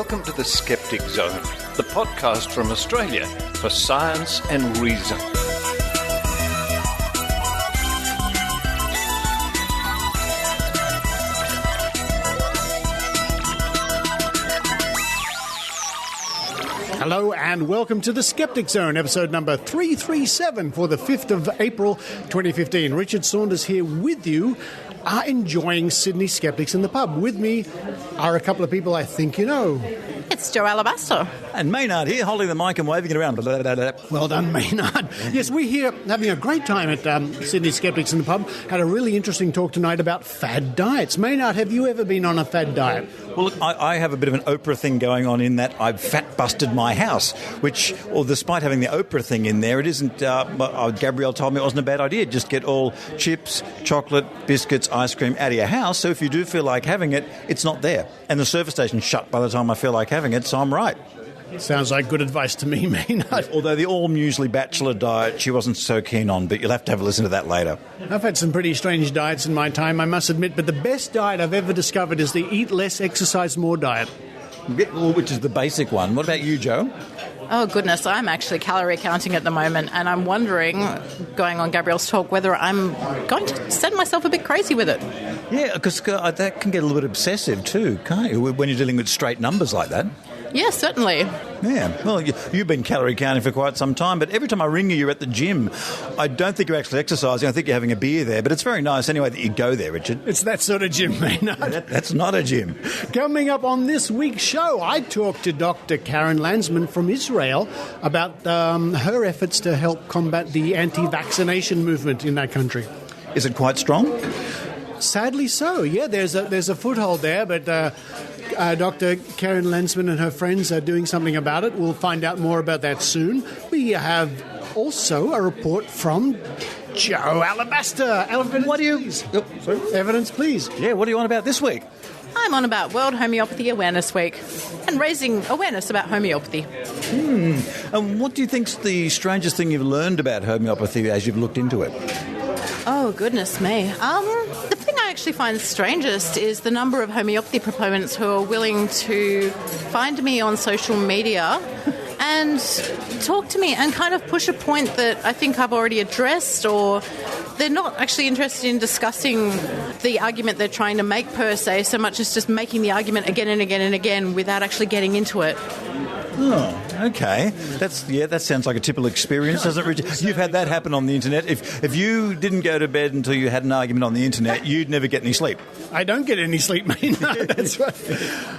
welcome to the Skeptic Zone, the podcast from Australia for science and reason. Hello and welcome to the Skeptic Zone, episode number 337 for the 5th of April 2015. Richard Saunders here with you, enjoying Sydney Skeptics in the pub. With me are a couple of people I think you know. It's Jo Alabaster. And Maynard here, holding the mic and waving it around. Well done, Maynard. Yes, we're here having a great time at Sydney Skeptics in the pub. Had a really interesting talk tonight about fad diets. Maynard, have you ever been on a fad diet? Well, look, I have a bit of an Oprah thing going on in that I've fat-busted my house, which, or despite having the Oprah thing in there, it isn't, Gabrielle told me it wasn't a bad idea. Just get all chips, chocolate, biscuits, ice cream out of your house, so if you do feel like having it, it's not there. And the service station's shut by the time I feel like having it, so I'm right. Sounds like good advice to me, Maynard. Although the all-muesli bachelor diet she wasn't so keen on, but you'll have to have a listen to that later. I've had some pretty strange diets in my time, I must admit, but the best diet I've ever discovered is the eat less, exercise more diet. Which is the basic one. What about you, Jo? Oh, goodness, I'm actually calorie counting at the moment, and I'm wondering, going on Gabrielle's talk, whether I'm going to send myself a bit crazy with it. Yeah, because that can get a little bit obsessive too, can't you, when you're dealing with straight numbers like that? Yes, certainly. Yeah, well, you've been calorie counting for quite some time, but every time I ring you, you're at the gym. I don't think you're actually exercising. I think you're having a beer there, but it's very nice anyway that you go there, Richard. It's that sort of gym, Maynard. That's not a gym. Coming up on this week's show, I talked to Dr Keren Landsman from Israel about her efforts to help combat the anti-vaccination movement in that country. Is it quite strong? Sadly so, yeah. There's a foothold there, but Dr Keren Landsman and her friends are doing something about it. We'll find out more about that soon. We have also a report from Jo Alabaster. Evidence, please. Yeah, what are you on about this week? I'm on about World Homeopathy Awareness Week and raising awareness about homeopathy. And what do you think's the strangest thing you've learned about homeopathy as you've looked into it? Oh, goodness me. The thing I actually find strangest is the number of homeopathy proponents who are willing to find me on social media and talk to me and kind of push a point that I think I've already addressed, or they're not actually interested in discussing the argument they're trying to make per se, so much as just making the argument again and again and again without actually getting into it. Oh, okay. That sounds like a typical experience, doesn't it, Richard? You've had that happen on the internet. If you didn't go to bed until you had an argument on the internet, you'd never get any sleep. I don't get any sleep, Maynard. That's right.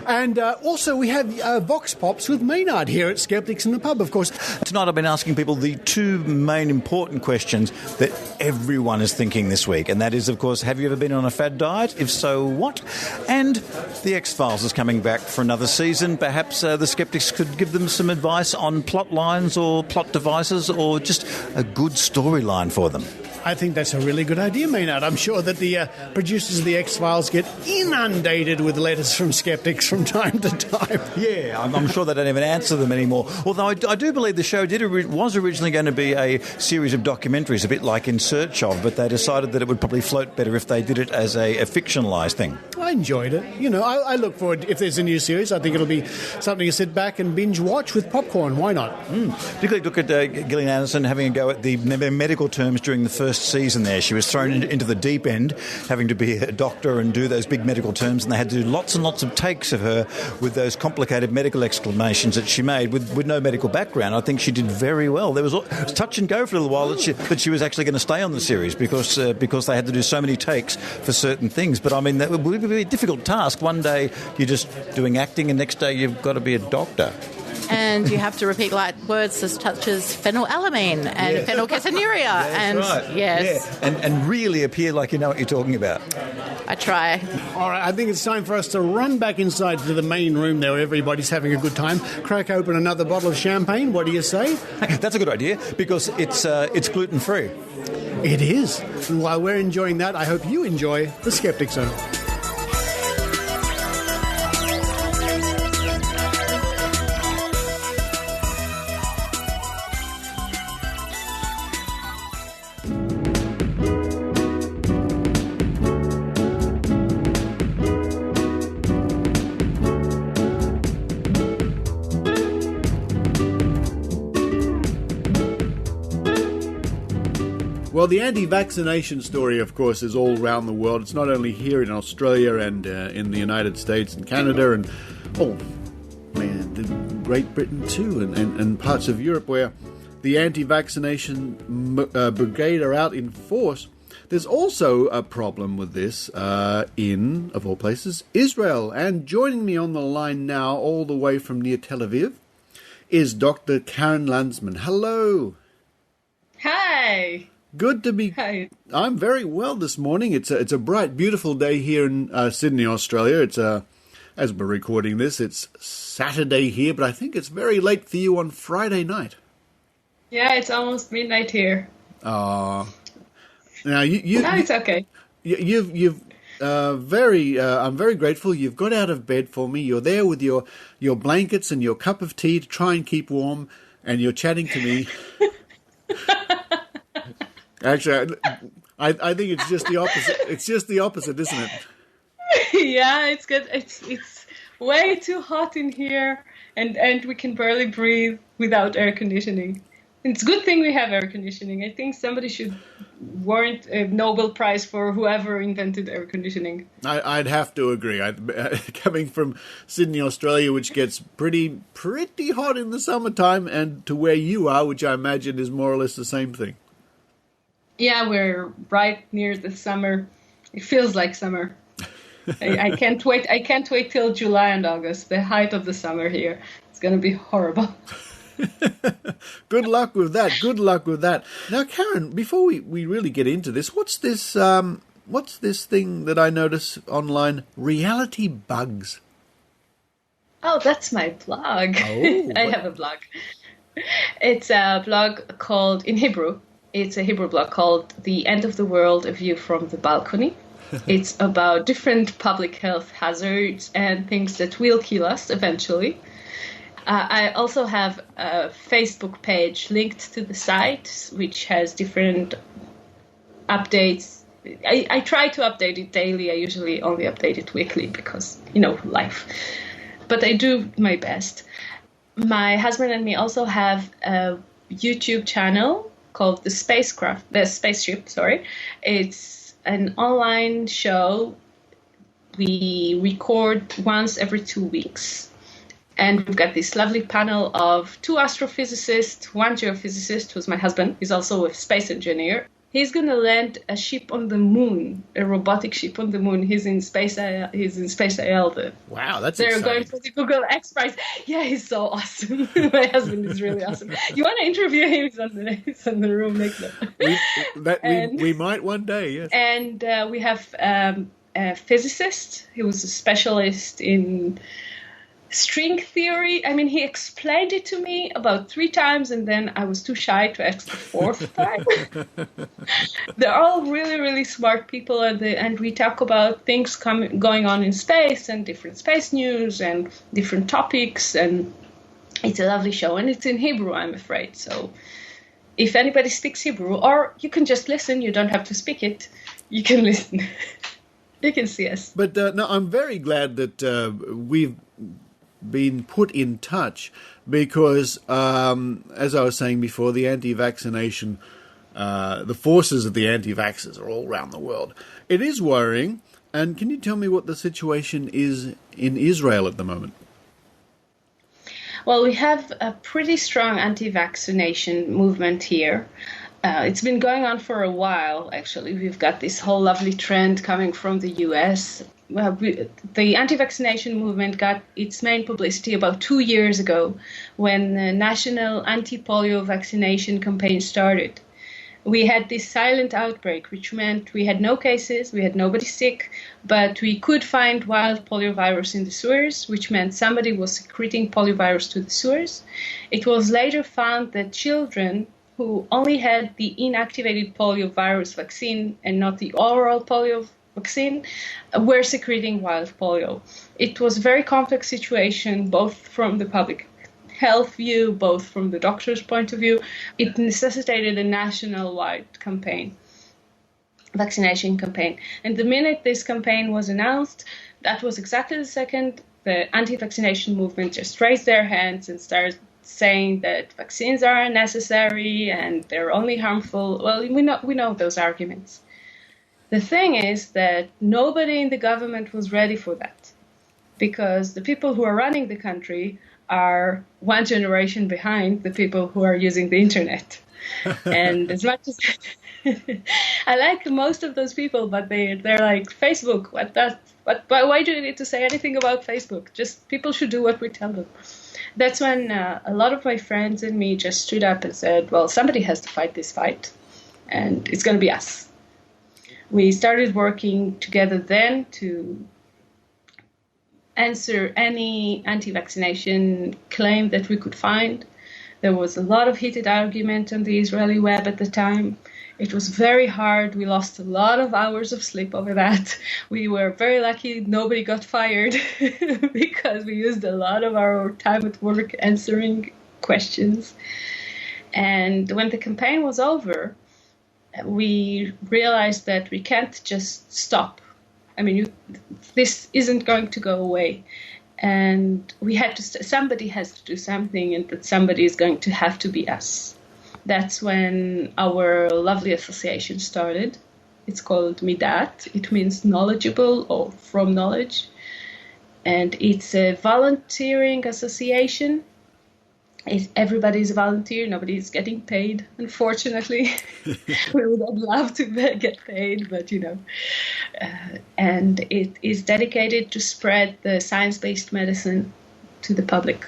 And also we have Vox Pops with Maynard here at Skeptics in the Pub, of course. Tonight I've been asking people the two main important questions that everyone is thinking this week, and that is, of course, have you ever been on a fad diet? If so, what? And the X-Files is coming back for another season. Perhaps the Skeptics could give them some advice on plot lines or plot devices, or just a good storyline for them. I think that's a really good idea, Maynard. I'm sure that the producers of the X-Files get inundated with letters from skeptics from time to time. Yeah, I'm sure they don't even answer them anymore. Although I do believe the show was originally going to be a series of documentaries, a bit like In Search Of, but they decided that it would probably float better if they did it as a fictionalised thing. I enjoyed it. You know, I look forward, if there's a new series, I think it'll be something to sit back and binge watch with popcorn. Why not? Particularly look at Gillian Anderson having a go at the medical terms during the first season there. She was thrown into the deep end, having to be a doctor and do those big medical terms, and they had to do lots and lots of takes of her with those complicated medical exclamations that she made with no medical background. I think she did very well. It was touch and go for a little while that she was actually going to stay on the series because they had to do so many takes for certain things. But I mean, that would be a difficult task. One day you're just doing acting, and next day you've got to be a doctor. And you have to repeat like words such as phenylalanine and phenylketonuria. And right. Yes. Yeah. And really appear like you know what you're talking about. I try. All right, I think it's time for us to run back inside to the main room there where everybody's having a good time. Crack open another bottle of champagne. What do you say? That's a good idea because it's gluten-free. It is. And while we're enjoying that, I hope you enjoy the Skeptic Zone. Well, the anti-vaccination story, of course, is all around the world. It's not only here in Australia and in the United States and Canada and, Great Britain too, and parts of Europe where the anti-vaccination brigade are out in force. There's also a problem with this in, of all places, Israel. And joining me on the line now, all the way from near Tel Aviv, is Dr. Keren Landsman. Hello. Hi. Good to be... Hi. I'm very well this morning. It's a bright, beautiful day here in Sydney, Australia. It's as we're recording this, it's Saturday here, but I think it's very late for you on Friday night. Yeah, it's almost midnight here. Now No, it's okay. I'm very grateful. You've got out of bed for me. You're there with your blankets and your cup of tea to try and keep warm, and you're chatting to me. Actually, I think it's just the opposite. It's just the opposite, isn't it? Yeah, it's good. It's way too hot in here, and we can barely breathe without air conditioning. It's a good thing we have air conditioning. I think somebody should warrant a Nobel Prize for whoever invented air conditioning. I'd have to agree. Coming from Sydney, Australia, which gets pretty hot in the summertime, and to where you are, which I imagine is more or less the same thing. Yeah, we're right near the summer. It feels like summer. I can't wait. I can't wait till July and August, the height of the summer here. It's going to be horrible. Good luck with that. Good luck with that. Now, Keren, before we really get into this, what's this thing that I notice online? Reality bugs. Oh, that's my blog. Oh, I have a blog. It's a blog called, in Hebrew, it's a Hebrew blog called The End of the World, A View from the Balcony. It's about different public health hazards and things that will kill us eventually. I also have a Facebook page linked to the site, which has different updates. I try to update it daily. I usually only update it weekly because, life. But I do my best. My husband and me also have a YouTube channel called The Spaceship. It's an online show. We record once every 2 weeks. And we've got this lovely panel of 2 astrophysicists, 1 geophysicist, who's my husband. He's also a space engineer. He's going to land a ship on the moon, a robotic ship on the moon. He's in Space IL. Wow, that's They're exciting. going for the Google X Prize. Yeah, he's so awesome. My husband is really awesome. You want to interview him? He's on the room next door. We might one day, yes. And we have a physicist. He was a specialist in string theory. I mean, he explained it to me about 3 times, and then I was too shy to ask the 4th time. They're all really, really smart people, and we talk about things going on in space and different space news and different topics, and it's a lovely show, and it's in Hebrew, I'm afraid. So if anybody speaks Hebrew, or you can just listen, you don't have to speak it, you can listen. You can see us. But no, I'm very glad that we've been put in touch because, as I was saying before, the anti-vaccination, the forces of the anti-vaxxers are all around the world. It is worrying. And can you tell me what the situation is in Israel at the moment? Well, we have a pretty strong anti-vaccination movement here. It's been going on for a while, actually. We've got this whole lovely trend coming from the U.S. The anti-vaccination movement got its main publicity about 2 years ago when the national anti-polio vaccination campaign started. We had this silent outbreak, which meant we had no cases, we had nobody sick, but we could find wild poliovirus in the sewers, which meant somebody was secreting poliovirus to the sewers. It was later found that children who only had the inactivated poliovirus vaccine and not the oral polio vaccine were secreting wild polio. It was a very complex situation, both from the public health view, both from the doctor's point of view. It necessitated a national-wide campaign, vaccination campaign. And the minute this campaign was announced, that was exactly the second the anti-vaccination movement just raised their hands and started saying that vaccines are unnecessary and they're only harmful. Well, we know those arguments. The thing is that nobody in the government was ready for that, because the people who are running the country are one generation behind the people who are using the internet. And as much as I like most of those people, but they're like, Facebook, why do you need to say anything about Facebook? Just people should do what we tell them. That's when a lot of my friends and me just stood up and said, well, somebody has to fight this fight, and it's going to be us. We started working together then to answer any anti-vaccination claim that we could find. There was a lot of heated argument on the Israeli web at the time. It was very hard. We lost a lot of hours of sleep over that. We were very lucky nobody got fired because we used a lot of our time at work answering questions. And when the campaign was over, we realized that we can't just stop. I mean, this isn't going to go away. And we had to. Somebody has to do something, and that somebody is going to have to be us. That's when our lovely association started. It's called Midat. It means knowledgeable or from knowledge. And it's a volunteering association. Everybody's a volunteer. Nobody is getting paid, unfortunately. We would love to get paid, but and it is dedicated to spread the science-based medicine to the public.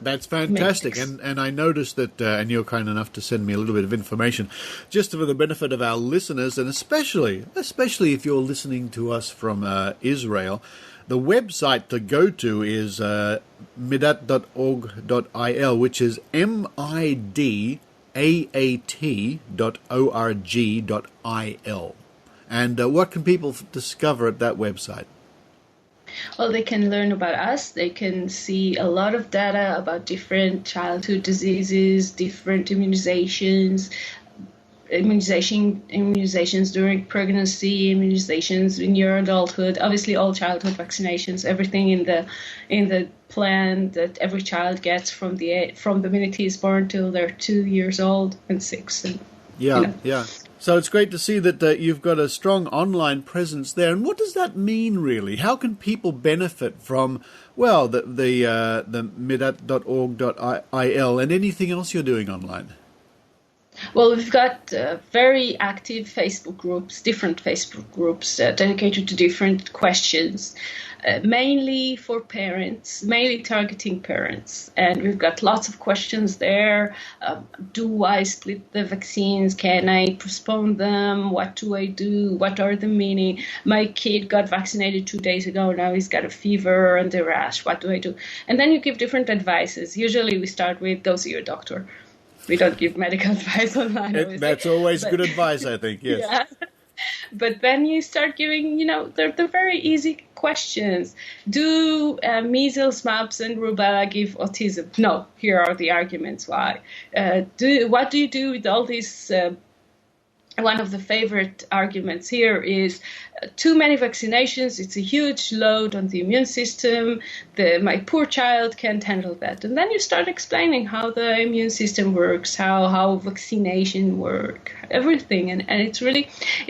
That's fantastic. And I noticed that, and you're kind enough to send me a little bit of information, just for the benefit of our listeners, and especially if you're listening to us from Israel. The website to go to is midat.org.il, which is midaat.org.il. And what can people discover at that website? Well, they can learn about us. They can see a lot of data about different childhood diseases, different immunizations during pregnancy, immunizations in your adulthood, obviously all childhood vaccinations, everything in the plan that every child gets from the minute he is born till they're 2 years old and 6. And, yeah. So it's great to see that you've got a strong online presence there. And what does that mean, really? How can people benefit from, well, the midat.org.il and anything else you're doing online? Well, we've got very active Facebook groups, different Facebook groups dedicated to different questions, mainly for parents, mainly targeting parents. And we've got lots of questions there. Do I split the vaccines? Can I postpone them? What do I do? What are the meaning? My kid got vaccinated 2 days ago. Now he's got a fever and a rash. What do I do? And then you give different advices. Usually we start with go see your doctor. We don't give medical advice online. That's always good advice, I think, yes. Yeah. But then you start giving, they're very easy questions. Do measles, mumps, and rubella give autism? No. Here are the arguments why. What do you do with all these? One of the favorite arguments here is too many vaccinations. It's a huge load on the immune system. My poor child can't handle that. And then you start explaining how the immune system works, how vaccination works, everything. And it's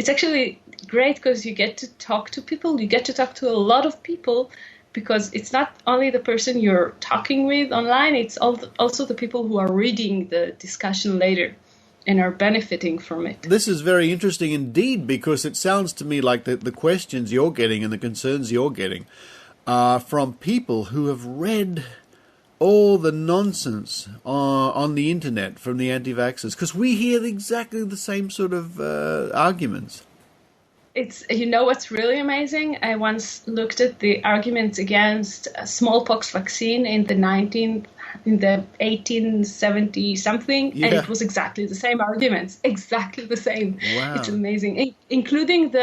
actually great because you get to talk to people. You get to talk to a lot of people because it's not only the person you're talking with online, it's also the people who are reading the discussion later and are benefiting from it. This is very interesting indeed, because it sounds to me like the questions you're getting and the concerns you're getting are from people who have read all the nonsense on the internet from the anti-vaxxers, because we hear exactly the same sort of arguments. It's what's really amazing? I once looked at the arguments against a smallpox vaccine in the 1870 something, and it was exactly the same arguments, exactly the same. Wow. It's amazing, including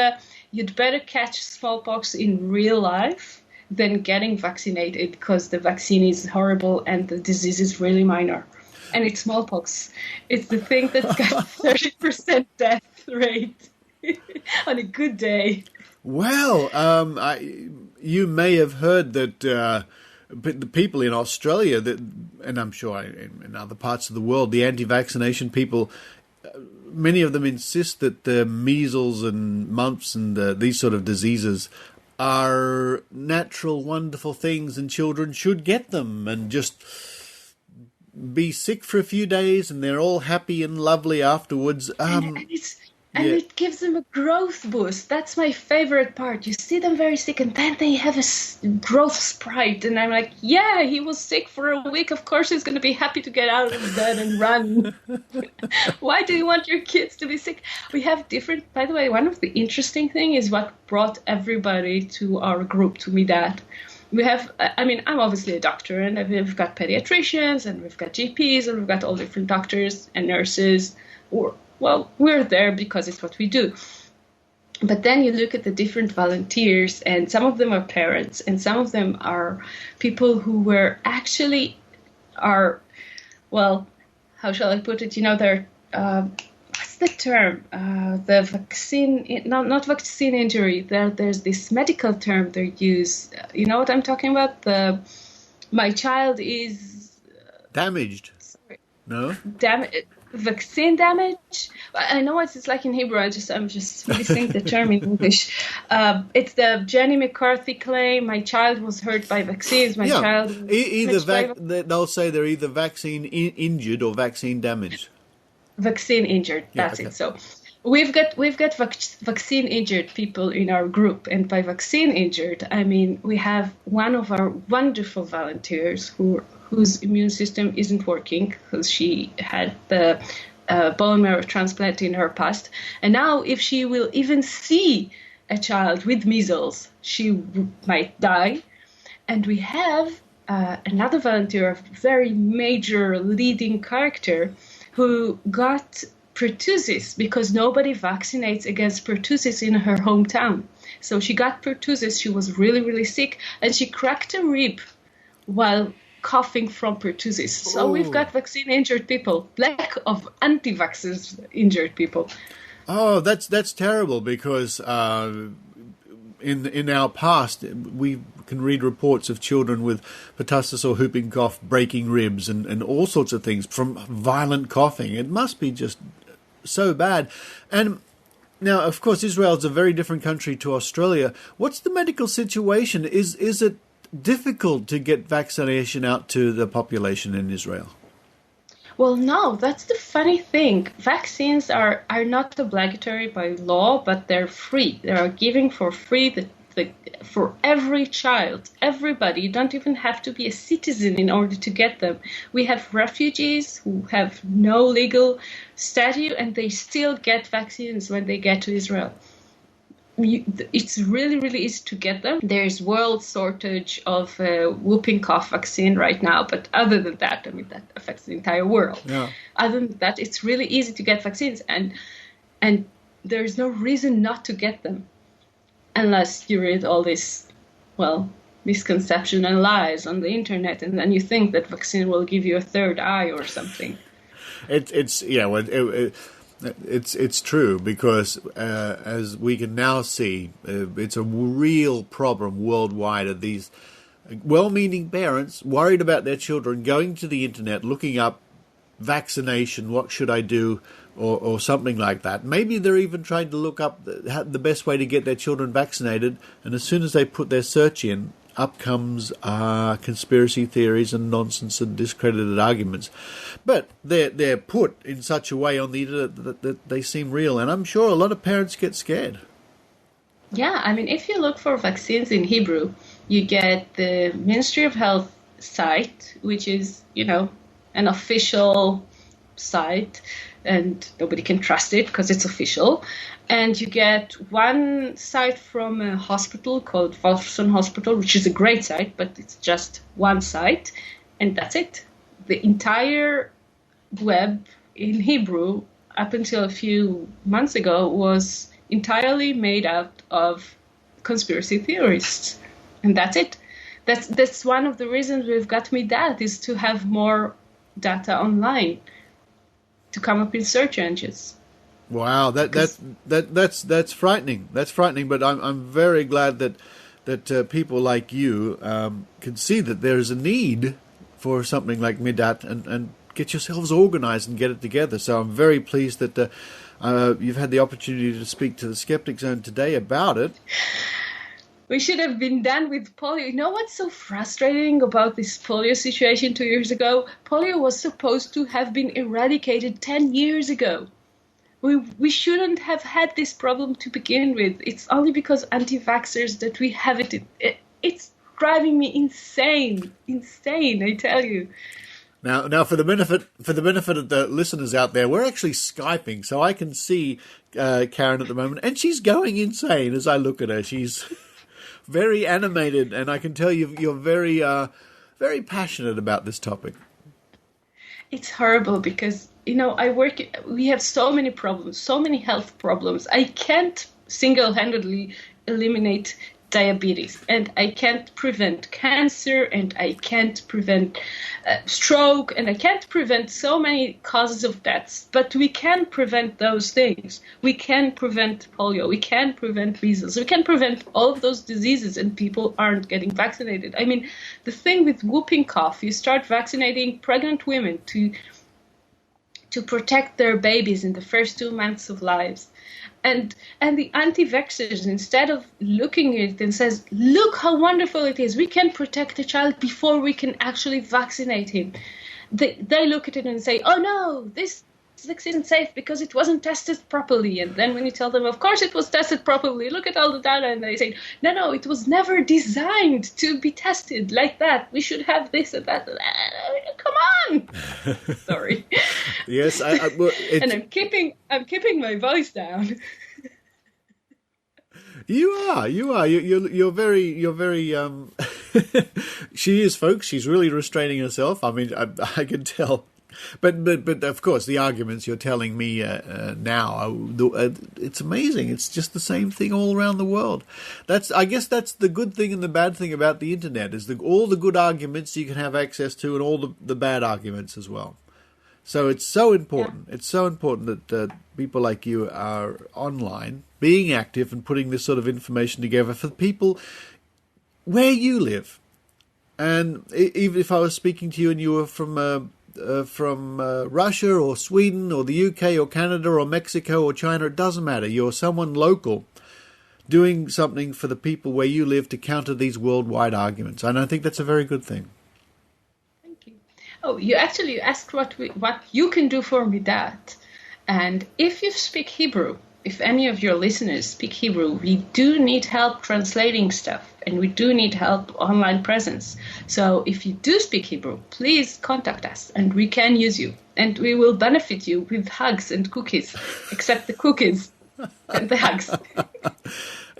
you'd better catch smallpox in real life than getting vaccinated because the vaccine is horrible and the disease is really minor. And it's smallpox. It's the thing that's got 30% death rate on a good day. Well, you may have heard that but the people in Australia, that and I'm sure in other parts of the world, the anti-vaccination people, many of them insist that the measles and mumps and these sort of diseases are natural, wonderful things, and children should get them and just be sick for a few days, and they're all happy and lovely afterwards. And it gives them a growth boost. That's my favorite part. You see them very sick, and then they have a growth sprite. And I'm like, yeah, he was sick for a week. Of course he's going to be happy to get out of bed and run. Why do you want your kids to be sick? We have different... By the way, one of the interesting things is what brought everybody to our group, to Maynard. We have... I mean, I'm obviously a doctor, and we've got pediatricians, and we've got GPs, and we've got all different doctors and nurses, well, we're there because it's what we do. But then you look at the different volunteers, and some of them are parents, and some of them are people who well, how shall I put it? They're, what's the term? The vaccine, not vaccine injury. There's this medical term they use. You know what I'm talking about? My child is... damaged. Sorry. No? Vaccine damage. I know what it's like in Hebrew. I'm just missing the term in English. It's the Jenny McCarthy claim. My child was hurt by vaccines. My child. They'll say they're either vaccine injured or vaccine damaged. Vaccine injured. That's it. So we've got vaccine injured people in our group, and by vaccine injured, I mean we have one of our wonderful volunteers whose immune system isn't working because she had the bone marrow transplant in her past. And now if she will even see a child with measles, she might die. And we have another volunteer, a very major leading character, who got pertussis because nobody vaccinates against pertussis in her hometown. So she got pertussis, she was really, really sick, and she cracked a rib while coughing from pertussis. So we've got vaccine-injured people, lack of anti-vaxxers injured people. Oh, that's terrible because in our past we can read reports of children with pertussis or whooping cough breaking ribs and all sorts of things from violent coughing. It must be just so bad. And now, of course, Israel is a very different country to Australia. What's the medical situation? Is it difficult to get vaccination out to the population in Israel? Well, no, that's the funny thing. Vaccines are not obligatory by law, but they're free. They are given for free for every child, everybody. You don't even have to be a citizen in order to get them. We have refugees who have no legal status, and they still get vaccines when they get to Israel. It's really, really easy to get them. There's world shortage of whooping cough vaccine right now, but other than that, I mean, that affects the entire world. Yeah. Other than that, it's really easy to get vaccines, and there's no reason not to get them, unless you read all this, misconception and lies on the internet, and then you think that vaccine will give you a third eye or something. It's true because as we can now see, it's a real problem worldwide of these well-meaning parents worried about their children going to the internet, looking up vaccination, what should I do, or something like that. Maybe they're even trying to look up the best way to get their children vaccinated, and as soon as they put their search in, up comes conspiracy theories and nonsense and discredited arguments. But they're put in such a way on the internet that they seem real, and I'm sure a lot of parents get scared. Yeah, I mean, if you look for vaccines in Hebrew, you get the Ministry of Health site, which is, an official site, and nobody can trust it because it's official. And you get one site from a hospital called Wolfson Hospital, which is a great site, but it's just one site, and that's it. The entire web in Hebrew, up until a few months ago, was entirely made out of conspiracy theorists, and that's it. That's one of the reasons we've got Maynard, is to have more data online, to come up in search engines. Wow, that's frightening. That's frightening. But I'm very glad that people like you can see that there is a need for something like Midat and get yourselves organized and get it together. So I'm very pleased that you've had the opportunity to speak to the Skeptic Zone today about it. We should have been done with polio. You know what's so frustrating about this polio situation 2 years ago? Polio was supposed to have been eradicated 10 years ago. We shouldn't have had this problem to begin with. It's only because anti-vaxxers that we have it. It's driving me insane, I tell you. Now, for the benefit of the listeners out there, we're actually Skyping, so I can see Karen at the moment, and she's going insane as I look at her. She's very animated, and I can tell you're very, very passionate about this topic. It's horrible because, we have so many problems, so many health problems. I can't single-handedly eliminate diabetes, and I can't prevent cancer, and I can't prevent stroke, and I can't prevent so many causes of deaths, but we can prevent those things. We can prevent polio, we can prevent measles, we can prevent all of those diseases, and people aren't getting vaccinated. I mean, the thing with whooping cough, you start vaccinating pregnant women to protect their babies in the first 2 months of lives. And the anti-vaxxers, instead of looking at it and says, look how wonderful it is, we can protect the child before we can actually vaccinate him. They look at it and say, oh no, this vaccine isn't safe because it wasn't tested properly. And then when you tell them, of course it was tested properly, look at all the data, and they say, no, it was never designed to be tested like that. We should have this and that. Come on. Sorry. Yes, and I'm keeping my voice down. You are. You're very. She is, folks. She's really restraining herself. I mean, I can tell. But of course, the arguments you're telling me now, it's amazing. It's just the same thing all around the world. I guess that's the good thing and the bad thing about the internet is all the good arguments you can have access to, and all the bad arguments as well. So it's so important. Yeah. It's so important that people like you are online, being active and putting this sort of information together for people where you live. And even if I was speaking to you and you were from Russia or Sweden or the UK or Canada or Mexico or China, it doesn't matter. You're someone local doing something for the people where you live to counter these worldwide arguments. And I think that's a very good thing. Thank you. Oh, you actually asked what you can do for me that. And if you speak Hebrew, if any of your listeners speak Hebrew, we do need help translating stuff, and we do need help online presence. So if you do speak Hebrew, please contact us, and we can use you, and we will benefit you with hugs and cookies, except the cookies and the hugs.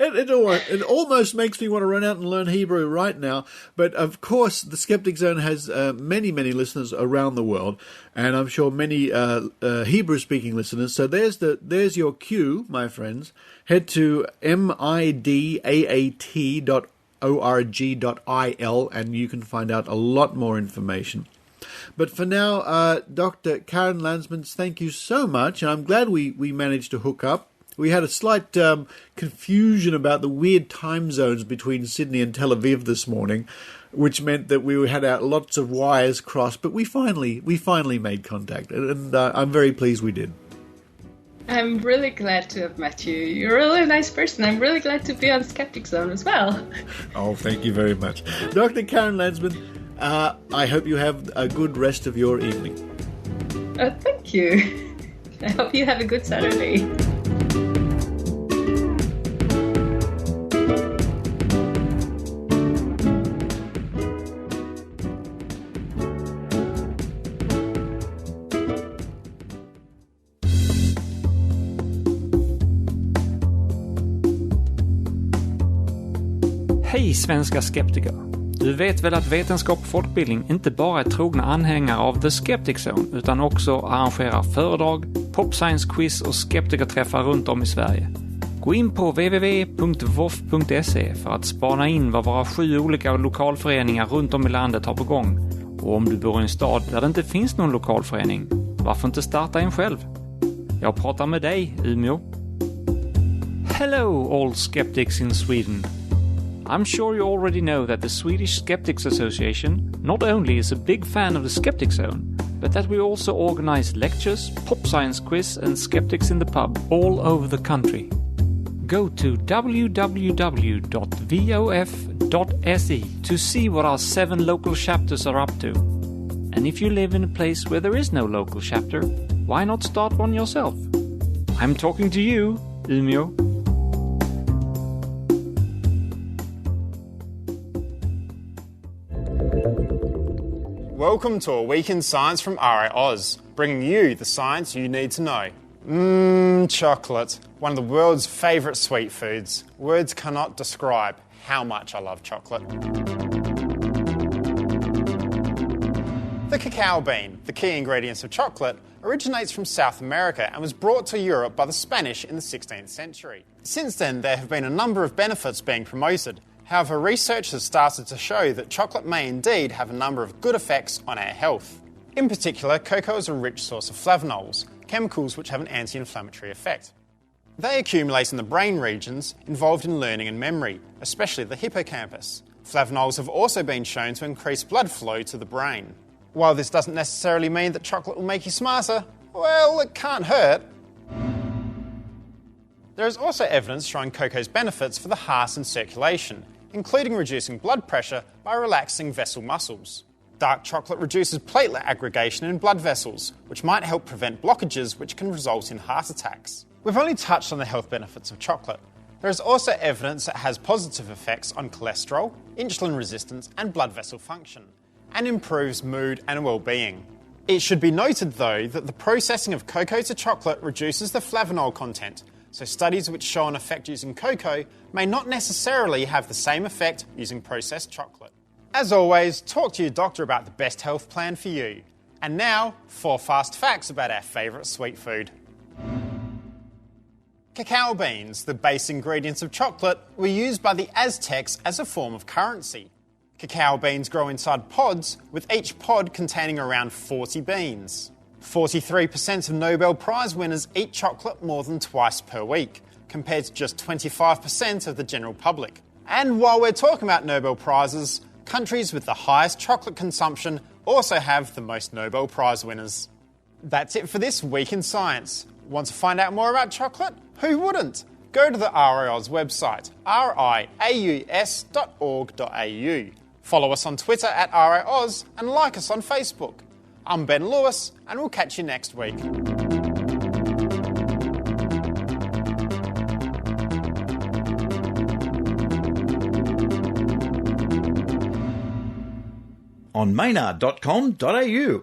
It almost makes me want to run out and learn Hebrew right now. But of course, the Skeptic Zone has many, many listeners around the world, and I'm sure many Hebrew-speaking listeners. So there's your cue, my friends. Head to midaat.org.il, and you can find out a lot more information. But for now, Dr. Keren Landsman, thank you so much. And I'm glad we managed to hook up. We had a slight confusion about the weird time zones between Sydney and Tel Aviv this morning, which meant that we had lots of wires crossed. But we finally made contact, and I'm very pleased we did. I'm really glad to have met you. You're a really nice person. I'm really glad to be on Skeptic Zone as well. Oh, thank you very much. Dr. Keren Landsman, I hope you have a good rest of your evening. Thank you. I hope you have a good Saturday. Hej svenska skeptiker! Du vet väl att vetenskap och folkbildning inte bara är trogna anhängare av The Skeptic Zone utan också arrangerar föredrag, pop-science-quiz och skeptikerträffar runt om i Sverige. Gå in på www.vof.se för att spana in vad våra 7 olika lokalföreningar runt om i landet har på gång. Och om du bor i en stad där det inte finns någon lokalförening, varför inte starta en själv? Jag pratar med dig, Umeå. Hello all skeptics in Sweden. I'm sure you already know that the Swedish Skeptics Association not only is a big fan of the Skeptic Zone, but that we also organize lectures, pop science quiz and Skeptics in the Pub all over the country. Go to www.vof.se to see what our 7 local chapters are up to. And if you live in a place where there is no local chapter, why not start one yourself? I'm talking to you, Umeå. Welcome to A Week in Science from RiAus, bringing you the science you need to know. Chocolate, one of the world's favourite sweet foods. Words cannot describe how much I love chocolate. The cacao bean, the key ingredient of chocolate, originates from South America and was brought to Europe by the Spanish in the 16th century. Since then, there have been a number of benefits being promoted. However, research has started to show that chocolate may indeed have a number of good effects on our health. In particular, cocoa is a rich source of flavonols, chemicals which have an anti-inflammatory effect. They accumulate in the brain regions involved in learning and memory, especially the hippocampus. Flavonols have also been shown to increase blood flow to the brain. While this doesn't necessarily mean that chocolate will make you smarter, well, it can't hurt. There is also evidence showing cocoa's benefits for the heart and circulation, including reducing blood pressure by relaxing vessel muscles. Dark chocolate reduces platelet aggregation in blood vessels, which might help prevent blockages which can result in heart attacks. We've only touched on the health benefits of chocolate. There is also evidence it has positive effects on cholesterol, insulin resistance and blood vessel function, and improves mood and well-being. It should be noted though that the processing of cocoa to chocolate reduces the flavonol content, so studies which show an effect using cocoa may not necessarily have the same effect using processed chocolate. As always, talk to your doctor about the best health plan for you. And now, 4 fast facts about our favourite sweet food. Cacao beans, the base ingredients of chocolate, were used by the Aztecs as a form of currency. Cacao beans grow inside pods, with each pod containing around 40 beans. 43% of Nobel Prize winners eat chocolate more than twice per week, compared to just 25% of the general public. And while we're talking about Nobel Prizes, countries with the highest chocolate consumption also have the most Nobel Prize winners. That's it for this Week in Science. Want to find out more about chocolate? Who wouldn't? Go to the RiAus website, riaus.org.au. Follow us on Twitter at RiAus and like us on Facebook. I'm Ben Lewis, and we'll catch you next week. On Maynard.com.au.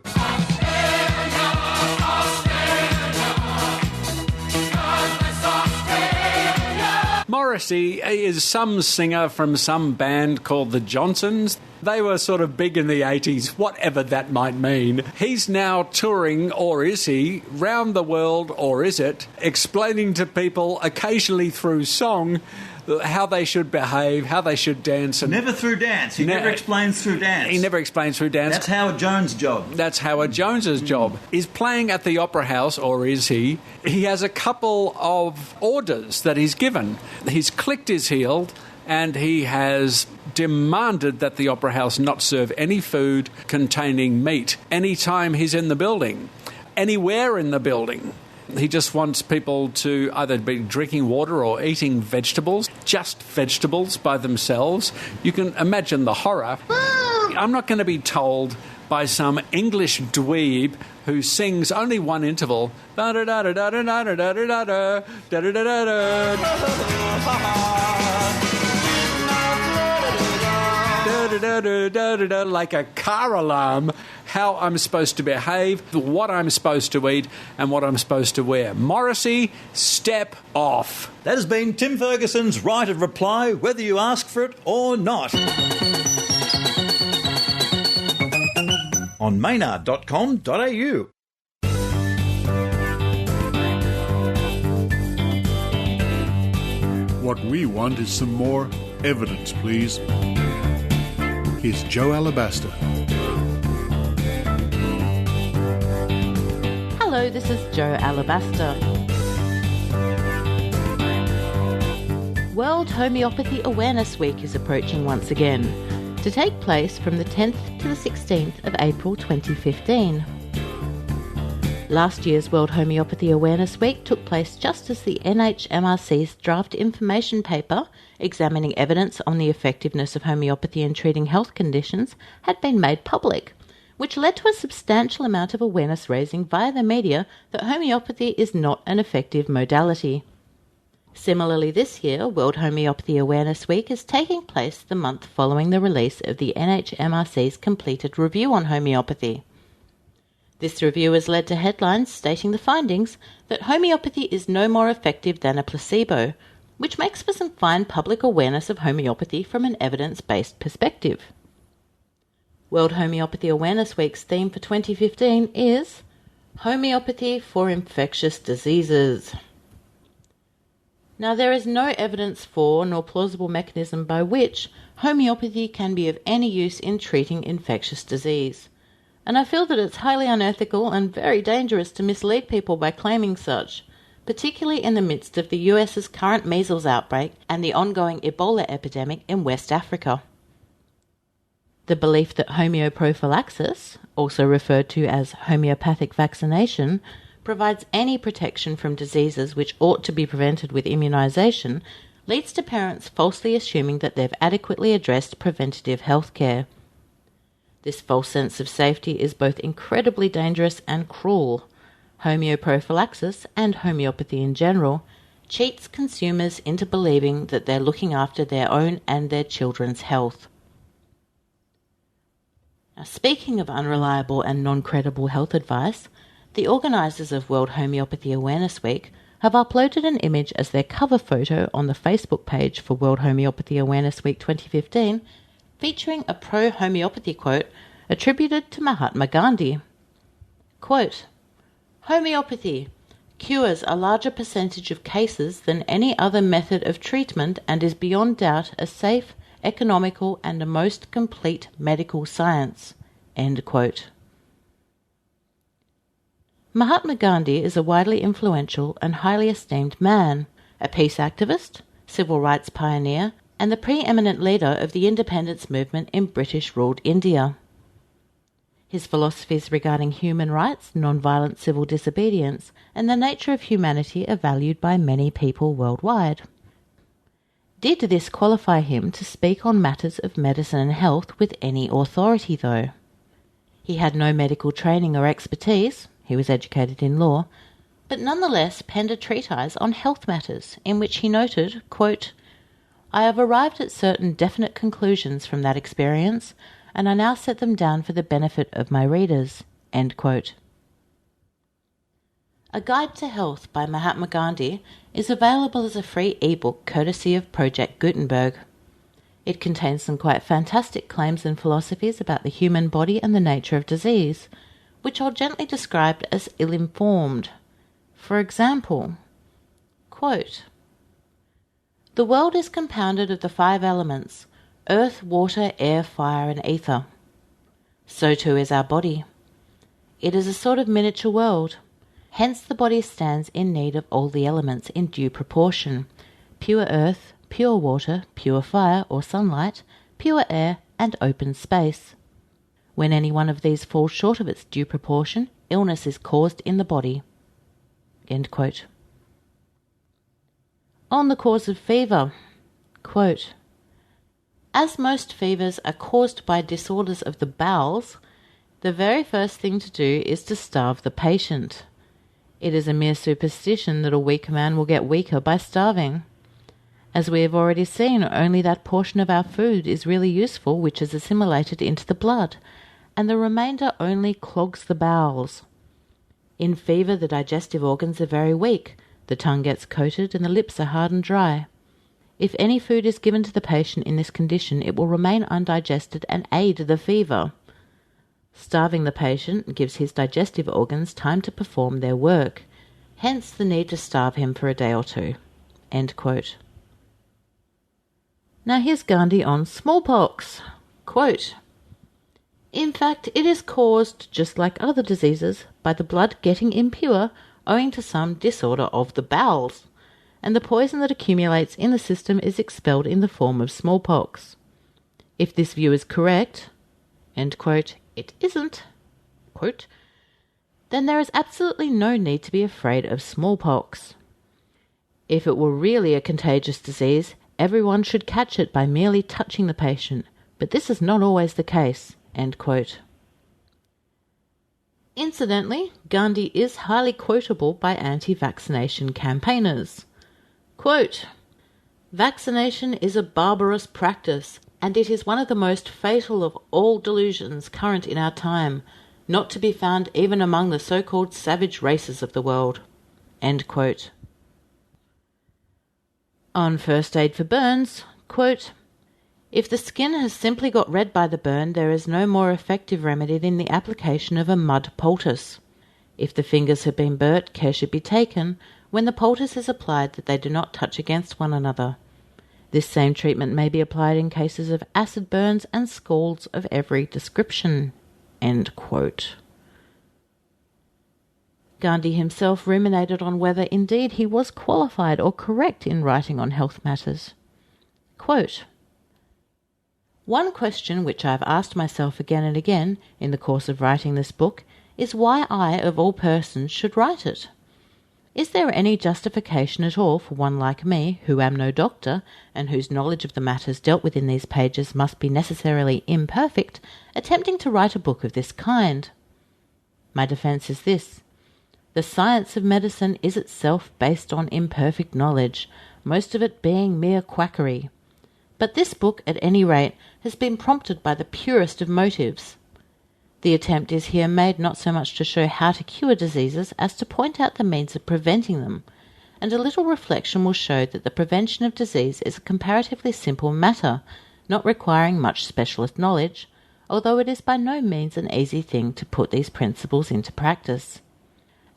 Morrissey is some singer from some band called the Johnsons. They were sort of big in the 80s, whatever that might mean. He's now touring, or is he, round the world, or is it, explaining to people occasionally through song how they should behave, how they should dance. And Never through dance. He never explains through dance. He never explains through dance. That's Howard Jones' job. That's Howard Jones's job. He's playing at the Opera House, or is he? He has a couple of orders that he's given. He's clicked his heel and he has demanded that the Opera House not serve any food containing meat anytime he's in the building, anywhere in the building. He just wants people to either be drinking water or eating vegetables, just vegetables by themselves. You can imagine the horror. I'm not going to be told by some English dweeb who sings only one interval. Like a car alarm, how I'm supposed to behave, what I'm supposed to eat, and what I'm supposed to wear. Morrissey, step off. That has been Tim Ferguson's right of reply, whether you ask for it or not. On Maynard.com.au. What we want is some more evidence, please. Here's Jo Alabaster. Hello, this is Jo Alabaster. World Homeopathy Awareness Week is approaching once again, to take place from the 10th to the 16th of April 2015. Last year's World Homeopathy Awareness Week took place just as the NHMRC's draft information paper examining evidence on the effectiveness of homeopathy in treating health conditions had been made public, which led to a substantial amount of awareness raising via the media that homeopathy is not an effective modality. Similarly, this year, World Homeopathy Awareness Week is taking place the month following the release of the NHMRC's completed review on homeopathy. This review has led to headlines stating the findings that homeopathy is no more effective than a placebo, which makes for some fine public awareness of homeopathy from an evidence-based perspective. World Homeopathy Awareness Week's theme for 2015 is Homeopathy for Infectious Diseases. Now, there is no evidence for nor plausible mechanism by which homeopathy can be of any use in treating infectious disease, and I feel that it's highly unethical and very dangerous to mislead people by claiming such, particularly in the midst of the US's current measles outbreak and the ongoing Ebola epidemic in West Africa. The belief that homeoprophylaxis, also referred to as homeopathic vaccination, provides any protection from diseases which ought to be prevented with immunisation leads to parents falsely assuming that they've adequately addressed preventative health care. This false sense of safety is both incredibly dangerous and cruel. Homeoprophylaxis, and homeopathy in general, cheats consumers into believing that they're looking after their own and their children's health. Now, speaking of unreliable and non-credible health advice, the organisers of World Homeopathy Awareness Week have uploaded an image as their cover photo on the Facebook page for World Homeopathy Awareness Week 2015, featuring a pro-homeopathy quote attributed to Mahatma Gandhi. Quote, "Homeopathy cures a larger percentage of cases than any other method of treatment and is beyond doubt a safe, economical and a most complete medical science." End quote. Mahatma Gandhi is a widely influential and highly esteemed man, a peace activist, civil rights pioneer, and the preeminent leader of the independence movement in British-ruled India. His philosophies regarding human rights, non-violent civil disobedience, and the nature of humanity are valued by many people worldwide. Did this qualify him to speak on matters of medicine and health with any authority, though? He had no medical training or expertise. He was educated in law, but nonetheless penned a treatise on health matters in which he noted, quote, "I have arrived at certain definite conclusions from that experience, and I now set them down for the benefit of my readers." End quote. A Guide to Health by Mahatma Gandhi is available as a free ebook courtesy of Project Gutenberg. It contains some quite fantastic claims and philosophies about the human body and the nature of disease, which are gently described as ill-informed. For example, quote, "The world is compounded of the 5 elements, earth, water, air, fire, and ether. So too is our body. It is a sort of miniature world. Hence the body stands in need of all the elements in due proportion, pure earth, pure water, pure fire or sunlight, pure air, and open space. When any one of these falls short of its due proportion, illness is caused in the body." End quote. On the cause of fever, quote, "As most fevers are caused by disorders of the bowels, the very first thing to do is to starve the patient. It is a mere superstition that a weak man will get weaker by starving. As we have already seen, only that portion of our food is really useful which is assimilated into the blood, and the remainder only clogs the bowels. In fever the digestive organs are very weak, the tongue gets coated and the lips are hard and dry. If any food is given to the patient in this condition, it will remain undigested and aid the fever. Starving the patient gives his digestive organs time to perform their work, hence the need to starve him for a day or two." End quote. Now here's Gandhi on smallpox. Quote, "In fact, it is caused, just like other diseases, by the blood getting impure owing to some disorder of the bowels. and the poison that accumulates in the system is expelled in the form of smallpox. If this view is correct, end quote, it isn't, quote, then there is absolutely no need to be afraid of smallpox. If it were really a contagious disease, everyone should catch it by merely touching the patient, but this is not always the case, end quote. Incidentally, Gandhi is highly quotable by anti-vaccination campaigners. Quote, "Vaccination is a barbarous practice, and it is one of the most fatal of all delusions current in our time, not to be found even among the so-called savage races of the world." End quote. On First Aid for Burns, quote, "If the skin has simply got red by the burn, there is no more effective remedy than the application of a mud poultice. If the fingers have been burnt, care should be taken when the poultice is applied that they do not touch against one another. This same treatment may be applied in cases of acid burns and scalds of every description." End quote. Gandhi himself ruminated on whether indeed he was qualified or correct in writing on health matters. Quote, "One question which I have asked myself again and again in the course of writing this book is why I, of all persons, should write it. Is there any justification at all for one like me, who am no doctor, and whose knowledge of the matters dealt with in these pages must be necessarily imperfect, attempting to write a book of this kind? My defence is this. The science of medicine is itself based on imperfect knowledge, most of it being mere quackery. But this book, at any rate, has been prompted by the purest of motives. The attempt is here made not so much to show how to cure diseases as to point out the means of preventing them, and a little reflection will show that the prevention of disease is a comparatively simple matter, not requiring much specialist knowledge, although it is by no means an easy thing to put these principles into practice.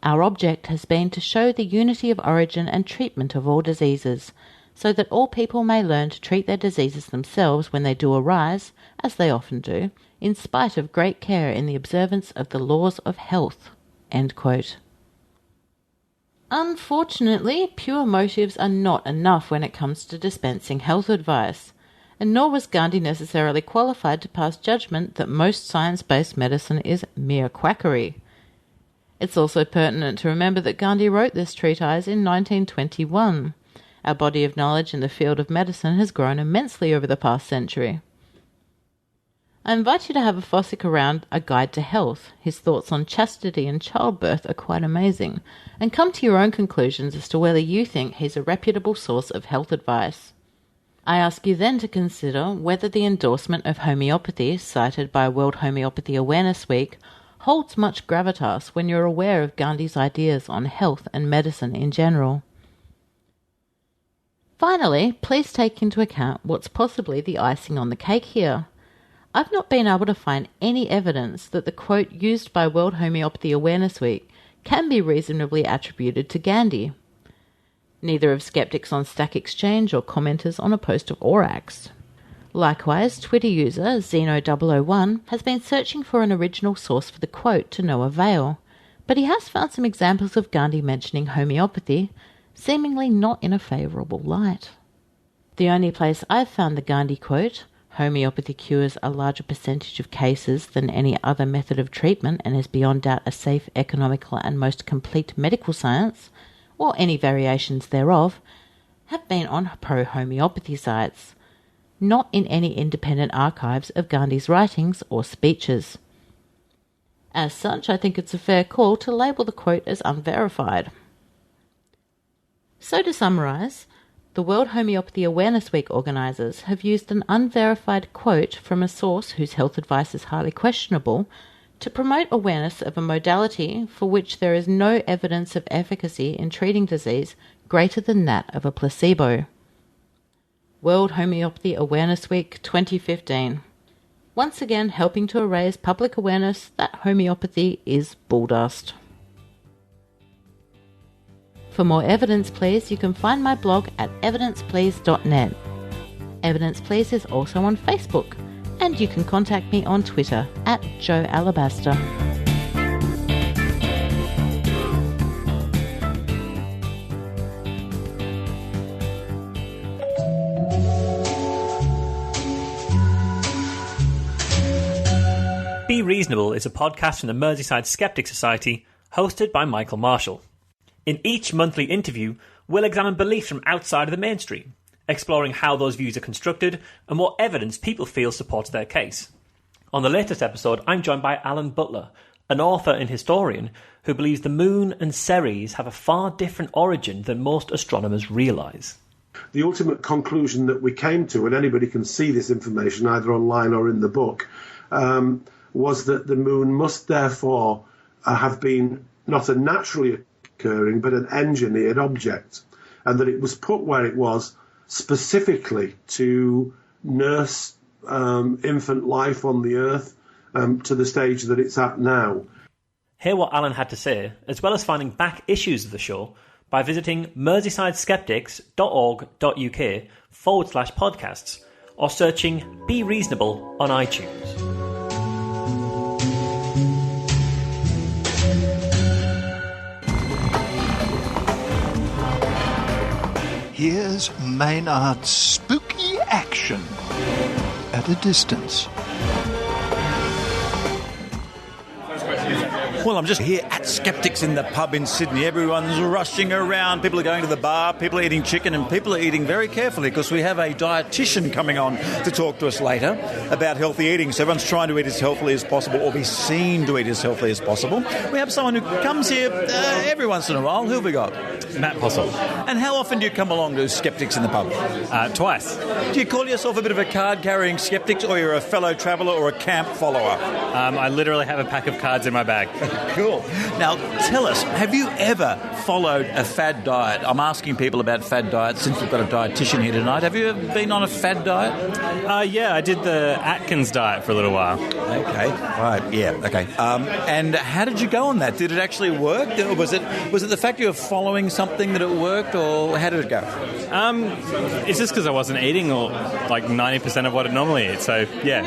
Our object has been to show the unity of origin and treatment of all diseases, so that all people may learn to treat their diseases themselves when they do arise, as they often do, in spite of great care in the observance of the laws of health." End quote. Unfortunately, pure motives are not enough when it comes to dispensing health advice, and nor was Gandhi necessarily qualified to pass judgment that most science-based medicine is mere quackery. It's also pertinent to remember that Gandhi wrote this treatise in 1921. Our body of knowledge in the field of medicine has grown immensely over the past century. I invite you to have a Fossick around A Guide to Health. His thoughts on chastity and childbirth are quite amazing, and come to your own conclusions as to whether you think he's a reputable source of health advice. I ask you then to consider whether the endorsement of homeopathy cited by World Homeopathy Awareness Week holds much gravitas when you're aware of Gandhi's ideas on health and medicine in general. Finally, please take into account what's possibly the icing on the cake here. I've not been able to find any evidence that the quote used by World Homeopathy Awareness Week can be reasonably attributed to Gandhi. Neither have skeptics on Stack Exchange or commenters on a post of Orax. Likewise, Twitter user Zeno001 has been searching for an original source for the quote to no avail, but he has found some examples of Gandhi mentioning homeopathy, seemingly not in a favourable light. The only place I've found the Gandhi quote, "Homeopathy cures a larger percentage of cases than any other method of treatment and is beyond doubt a safe, economical and most complete medical science," or any variations thereof, have been on pro-homeopathy sites, not in any independent archives of Gandhi's writings or speeches. As such, I think it's a fair call to label the quote as unverified. So to summarise, the World Homeopathy Awareness Week organisers have used an unverified quote from a source whose health advice is highly questionable to promote awareness of a modality for which there is no evidence of efficacy in treating disease greater than that of a placebo. World Homeopathy Awareness Week 2015. Once again helping to raise public awareness that homeopathy is bulldust. For more Evidence Please, you can find my blog at evidenceplease.net. Evidence Please is also on Facebook, and you can contact me on Twitter at Jo Alabaster. Reasonable is a podcast from the Merseyside Skeptic Society, hosted by Michael Marshall. In each monthly interview, we'll examine beliefs from outside of the mainstream, exploring how those views are constructed and what evidence people feel supports their case. On the latest episode, I'm joined by Alan Butler, an author and historian who believes the Moon and Ceres have a far different origin than most astronomers realise. The ultimate conclusion that we came to, and anybody can see this information either online or in the book, was that the Moon must therefore have been not a naturally occurring but an engineered object, and that it was put where it was specifically to nurse infant life on the Earth to the stage that it's at now. Hear what Alan had to say, as well as finding back issues of the show, by visiting merseysideskeptics.org.uk/podcasts or searching Be Reasonable on iTunes. Here's Maynard's spooky action at a distance. Well, I'm just here at Skeptics in the pub in Sydney. Everyone's rushing around. People are going to the bar, people are eating chicken, and people are eating very carefully because we have a dietitian coming on to talk to us later about healthy eating. So everyone's trying to eat as healthily as possible or be seen to eat as healthily as possible. We have someone who comes here every once in a while. Who have we got? Matt Possel. And how often do you come along to Skeptics in the pub? Twice. Do you call yourself a bit of a card-carrying skeptic, or you're a fellow traveller or a camp follower? I literally have a pack of cards in my bag. Cool. Now, tell us, have you ever followed a fad diet? I'm asking people about fad diets since we've got a dietitian here tonight. Have you ever been on a fad diet? Yeah, I did the Atkins diet for a little while. Okay. Right. Yeah. Okay. And how did you go on that? Did it actually work? Was it the fact you were following something that it worked, or how did it go? It's just because I wasn't eating like 90% of what I normally eat. So, yeah.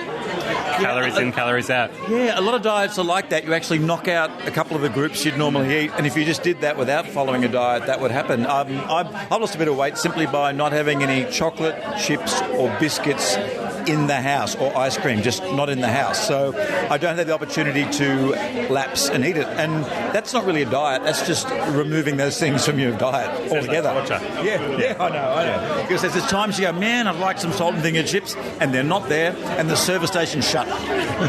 Calories in, calories out. Yeah, a lot of diets are like that. You actually knock out a couple of the groups you'd normally eat, and if you just did that without following a diet, that would happen. I've lost a bit of weight simply by not having any chocolate, chips or biscuits in the house, or ice cream, just not in the house. So I don't have the opportunity to lapse and eat it. And that's not really a diet, that's just removing those things from your diet altogether. Like yeah, I know. Because there's times you go, man, I'd like some salt and finger chips, and they're not there, and the service station's shut.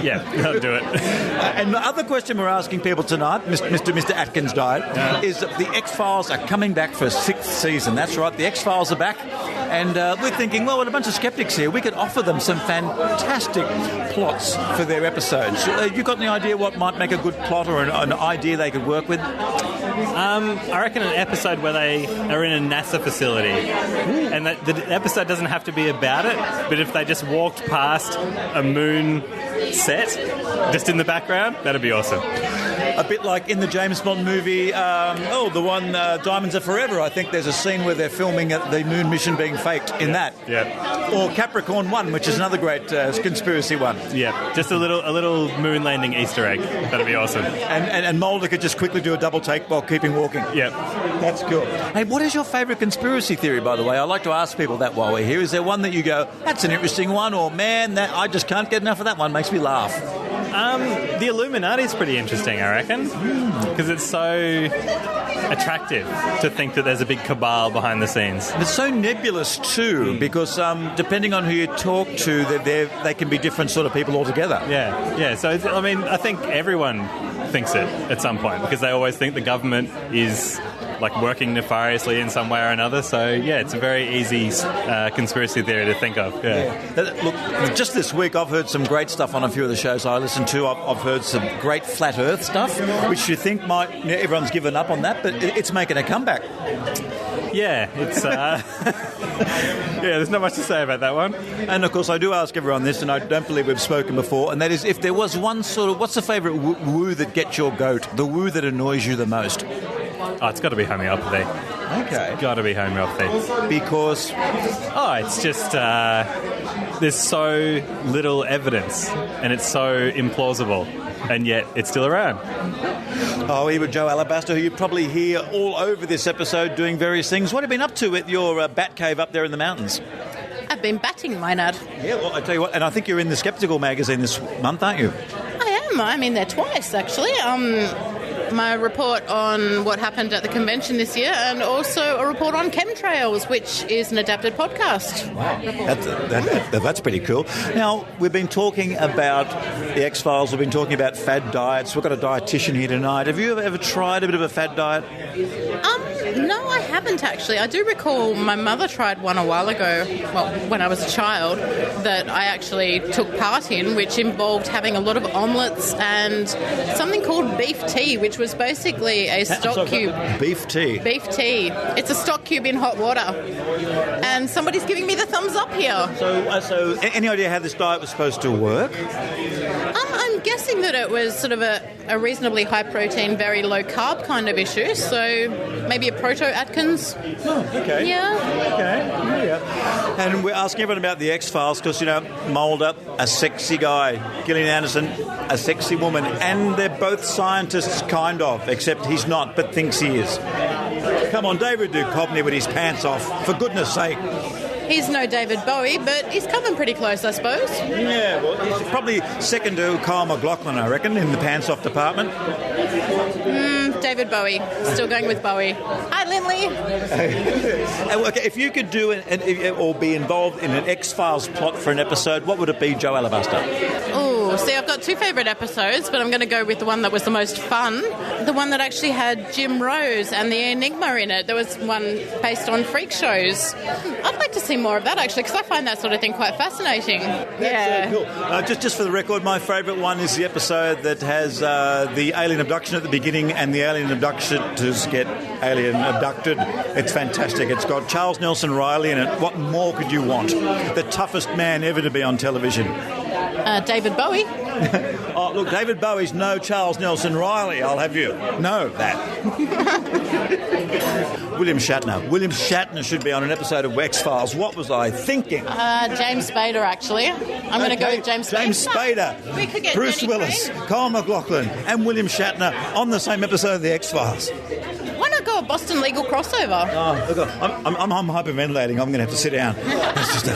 Yeah, that'll do it. And the other question we're asking people tonight, Mr. Atkins diet, is that the X-Files are coming back for a 6th season. That's right, the X-Files are back. And we're thinking, well, with a bunch of skeptics here, we could offer them some fantastic plots for their episodes. You got any idea what might make a good plot or an idea they could work with? I reckon an episode where they are in a NASA facility. And that the episode doesn't have to be about it, but if they just walked past a moon set just in the background, that'd be awesome. A bit like in the James Bond movie, the one Diamonds Are Forever. I think there's a scene where they're filming the moon mission being faked in that. Yeah. Or Capricorn 1, which is another great conspiracy one. Yeah, just a little moon landing Easter egg. That'd be awesome. And Mulder could just quickly do a double take while keeping walking. Yeah. That's cool. Hey, what is your favourite conspiracy theory, by the way? I like to ask people that while we're here. Is there one that you go, that's an interesting one, or man, I just can't get enough of that one, makes me laugh? The Illuminati is pretty interesting, I reckon, because it's so attractive to think that there's a big cabal behind the scenes. And it's so nebulous too, because depending on who you talk to, they can be different sort of people altogether. Yeah. So I think everyone thinks it at some point, because they always think the government is like working nefariously in some way or another. So yeah, it's a very easy conspiracy theory to think of. Yeah. Look, just this week I've heard some great stuff on a few of the shows I listen to. I've heard some great flat Earth stuff, which you think everyone's given up on that, but it's making a comeback. Yeah, it's there's not much to say about that one. And of course I do ask everyone this, and I don't believe we've spoken before, and that is, if there was one sort of, what's the favourite woo that gets your goat, the woo that annoys you the most? Oh, it's got to be homeopathy. Okay. It's got to be homeopathy. Because? Oh, it's just there's so little evidence, and it's so implausible, and yet it's still around. Oh, here with Jo Alabaster, who you probably hear all over this episode doing various things. What have you been up to at your bat cave up there in the mountains? I've been batting, Maynard. Yeah, well, I tell you what, and I think you're in the Skeptical magazine this month, aren't you? I I'm in there twice, actually. My report on what happened at the convention this year, and also a report on chemtrails, which is an adapted podcast. Wow. That's pretty cool. Now, we've been talking about the X-Files, we've been talking about fad diets. We've got a dietitian here tonight. Have you ever tried a bit of a fad diet? No, I haven't actually. I do recall my mother tried one a while ago, well, when I was a child, that I actually took part in, which involved having a lot of omelettes and something called beef tea, which was basically a stock cube. Beef tea? Beef tea. It's a stock cube in hot water. And somebody's giving me the thumbs up here. So any idea how this diet was supposed to work? I'm guessing that it was sort of a reasonably high-protein, very low-carb kind of issue, so maybe a Proto-Atkins. Oh, okay. Yeah. Okay. Yeah. And we're asking everyone about the X-Files because, Mulder, a sexy guy, Gillian Anderson, a sexy woman, and they're both scientists, kind of, except he's not, but thinks he is. Come on, David Duchovny with his pants off, for goodness sake. He's no David Bowie, but he's coming pretty close, I suppose. Yeah, well, he's probably second to Kyle MacLachlan, I reckon, in the pants-off department. David Bowie. Still going with Bowie. Hi, Lindley. Okay, if you could do or be involved in an X-Files plot for an episode, what would it be, Jo Alabaster? Oh, see, I've got two favourite episodes, but I'm going to go with the one that was the most fun. The one that actually had Jim Rose and the Enigma in it. There was one based on freak shows. I'd like to see more of that, actually, because I find that sort of thing quite fascinating. That's cool. Just for the record, my favourite one is the episode that has the alien abduction at the beginning and the alien abductors get alien abducted. It's fantastic. It's got Charles Nelson Riley in it. What more could you want? The toughest man ever to be on television. David Bowie. Oh, look, David Bowie's no Charles Nelson Riley, I'll have you know that. William Shatner. William Shatner should be on an episode of X-Files. What was I thinking? James Spader, actually. I'm going to go with James Spader. James Spader. We could get Bruce Danny Willis, Kaye. Kyle MacLachlan and William Shatner on the same episode of the X-Files. Why not go a Boston legal crossover? Oh, look, I'm hyperventilating. I'm going to have to sit down. It's just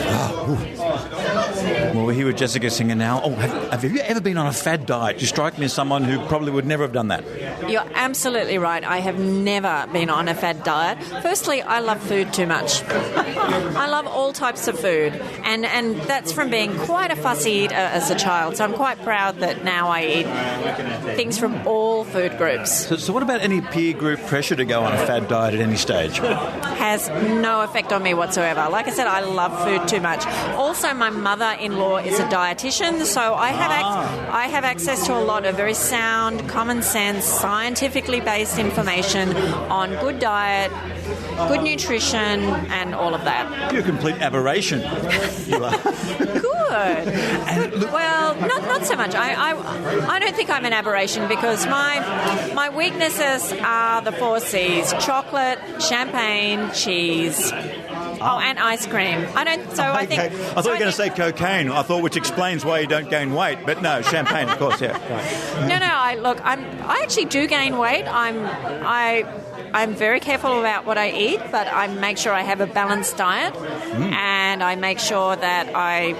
Well, we're here with Jessica Singer now. Oh, have you ever been on a fad diet? You strike me as someone who probably would never have done that. You're absolutely right. I have never been on a fad diet. Firstly, I love food too much. I love all types of food, and that's from being quite a fussy eater as a child. So I'm quite proud that now I eat things from all food groups. So what about any peer group pressure to go on a fad diet at any stage? Has no effect on me whatsoever. Like I said, I love food too much. Also, my mother-in-law is a dietitian, so I have access to a lot of very sound, common sense, scientifically based information on good diet, good nutrition, and all of that. You're a complete aberration. You are. Good. Well, not so much. I don't think I'm an aberration because my weaknesses are the 4 C's: chocolate, champagne, cheese. Oh, and ice cream. I thought you were going to say cocaine. I thought, which explains why you don't gain weight. But no, champagne, of course, yeah. Right. No. I actually do gain weight. I'm very careful about what I eat, but I make sure I have a balanced diet, and I make sure that I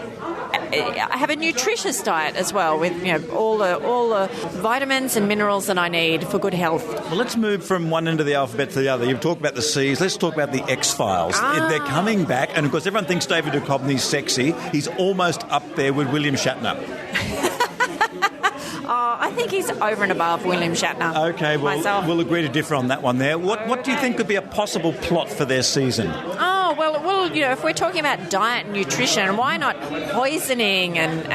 have a nutritious diet as well, with all the vitamins and minerals that I need for good health. Well, let's move from one end of the alphabet to the other. You've talked about the C's. Let's talk about the X-Files. They're coming back, and of course, everyone thinks David Duchovny's sexy. He's almost up there with William Shatner. I think he's over and above William Shatner. Okay, well, we'll agree to differ on that one there. What do you think could be a possible plot for their season? Oh, well, if we're talking about diet and nutrition, why not poisoning and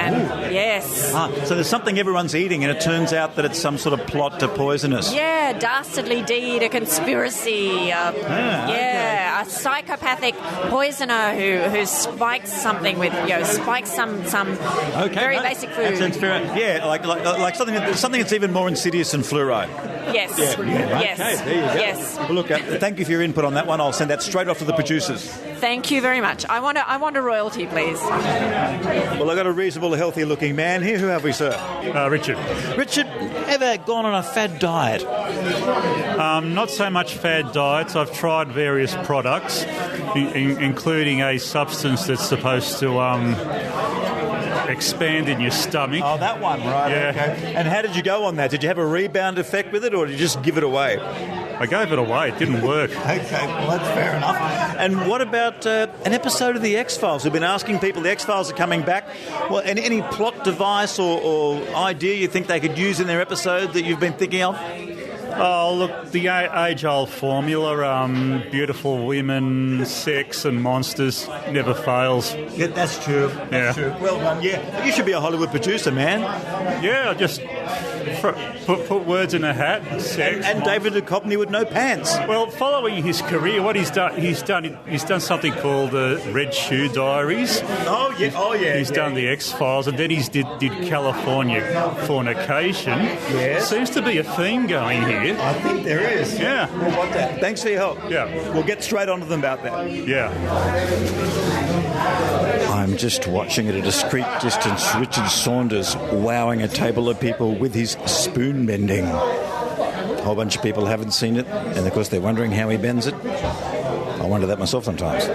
yes. So there's something everyone's eating, and it turns out that it's some sort of plot to poison us. Yeah, dastardly deed, a conspiracy. A psychopathic poisoner who spikes something with, spikes some very basic food. That sounds fair. Yeah, like something that's even more insidious than fluoride. Yes. Yeah. Yes. Okay, there you go. Yes. Well, look, thank you for your input on that one. I'll send that straight off to the producers. Thank you very much. I want a royalty, please. Well, I've got a reasonable, healthy-looking man here. Who have we, sir? Richard. Richard, ever gone on a fad diet? Not so much fad diets. I've tried various products, including a substance that's supposed to expand in your stomach. Oh, that one, right? Yeah. Okay. And how did you go on that? Did you have a rebound effect with it, or did you just give it away? I gave it away. It didn't work. Okay, well, that's fair enough. And what about an episode of The X-Files? We've been asking people, the X-Files are coming back. Well, any plot device or idea you think they could use in their episode that you've been thinking of? Oh, look, the age-old formula, beautiful women, sex and monsters, never fails. Yeah, that's true. That's true. Well done, yeah. You should be a Hollywood producer, man. Yeah, just put words in a hat. Sex. And David Duchovny with no pants. Well, following his career, what he's done something called the Red Shoe Diaries. Oh yeah. He's done the X-Files, and then he did California Fornication. Yes. Seems to be a theme going here. I think there is. Yeah. We'll want that. Thanks for your help. Yeah. We'll get straight onto them about that. Yeah. I'm just watching at a discreet distance Richard Saunders wowing a table of people with his spoon bending. A whole bunch of people haven't seen it, and of course they're wondering how he bends it. I wonder that myself sometimes.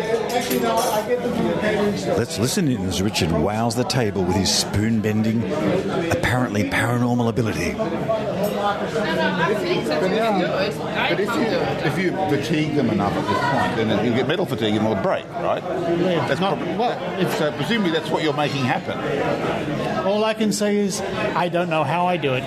Let's listen in as Richard wows the table with his spoon bending, apparently paranormal ability. But if you fatigue them enough at this point, then you get metal fatigue and they'll break, right? So presumably that's what you're making happen. All I can say is I don't know how I do it.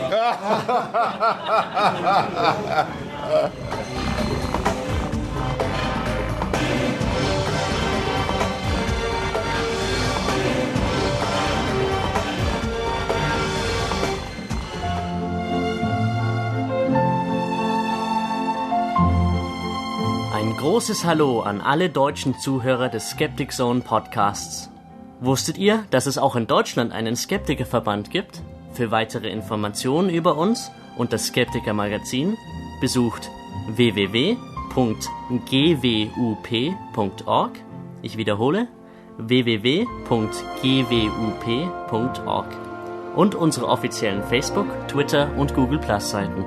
Ein großes Hallo an alle deutschen Zuhörer des Skeptic Zone Podcasts. Wusstet ihr, dass es auch in Deutschland einen Skeptikerverband gibt? Für weitere Informationen über uns und das Skeptiker Magazin besucht www.gwup.org. Ich wiederhole, www.gwup.org und unsere offiziellen Facebook, Twitter und Google Plus Seiten.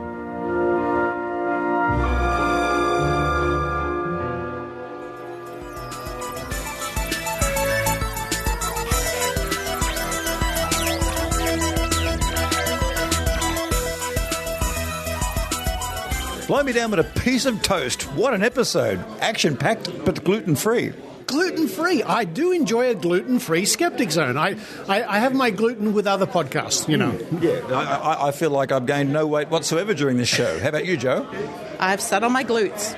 Blow me down with a piece of toast. What an episode. Action-packed, but gluten-free. Gluten-free. I do enjoy a gluten-free Skeptic Zone. I have my gluten with other podcasts, you know. Yeah, I feel like I've gained no weight whatsoever during this show. How about you, Jo? I've sat on my glutes.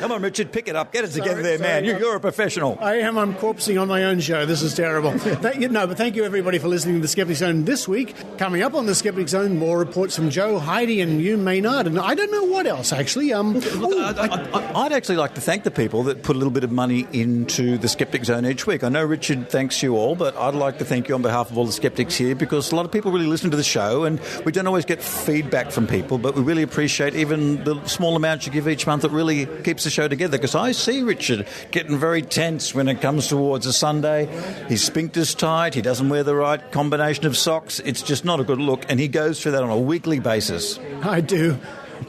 Come on, Richard, pick it up. Get it together there, man. You're a professional. I am. I'm corpsing on my own show. This is terrible. But thank you, everybody, for listening to the Skeptic Zone this week. Coming up on the Skeptic Zone, more reports from Jo, Heidi, and you, Maynard, and I don't know what else, actually. I'd actually like to thank the people that put a little bit of money into the Skeptic Zone each week. I know Richard thanks you all, but I'd like to thank you on behalf of all the skeptics here, because a lot of people really listen to the show, and we don't always get feedback from people, but we really appreciate even the small amount you give each month. That really keeps the show together, because I see Richard getting very tense when it comes towards a Sunday. His sphincter's tight, he doesn't wear the right combination of socks. It's just not a good look, and he goes through that on a weekly basis. I do,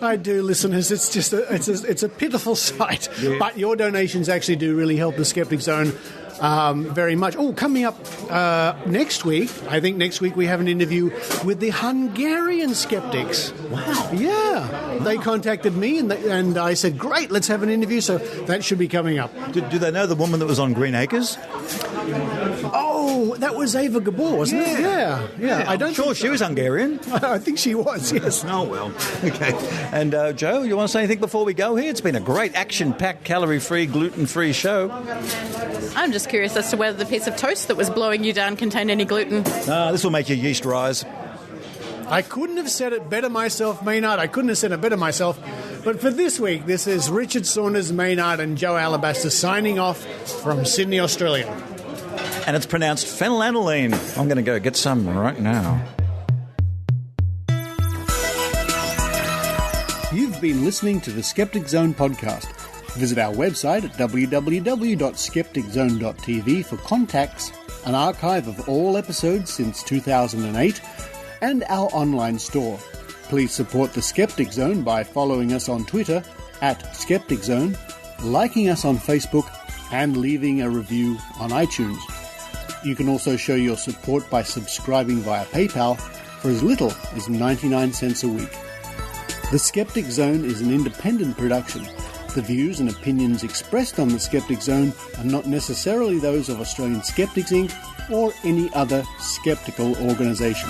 listeners. It's just it's a pitiful sight. Yeah. But your donations actually do really help the Skeptic Zone very much. Oh, coming up next week, I think next week we have an interview with the Hungarian skeptics. Wow. Yeah. They contacted me and I said, great, let's have an interview. So that should be coming up. Do they know the woman that was on Green Acres? Oh, that was Ava Gabor, wasn't it? Yeah. I'm sure she was Hungarian. I think she was, yes. Oh, well. Okay. And Jo, you want to say anything before we go here? It's been a great action-packed, calorie-free, gluten-free show. I'm just curious as to whether the piece of toast that was blowing you down contained any gluten. This will make your yeast rise. I couldn't have said it better myself, Maynard. I couldn't have said it better myself. But for this week, this is Richard Saunders, Maynard, and Jo Alabaster signing off from Sydney, Australia. And it's pronounced phenylalanine. I'm going to go get some right now. You've been listening to the Skeptic Zone podcast. Visit our website at www.skepticzone.tv for contacts, an archive of all episodes since 2008, and our online store. Please support the Skeptic Zone by following us on Twitter @Skeptic Zone, liking us on Facebook, and leaving a review on iTunes. You can also show your support by subscribing via PayPal for as little as 99 cents a week. The Skeptic Zone is an independent production. The views and opinions expressed on the Skeptic Zone are not necessarily those of Australian Skeptics Inc. or any other skeptical organisation.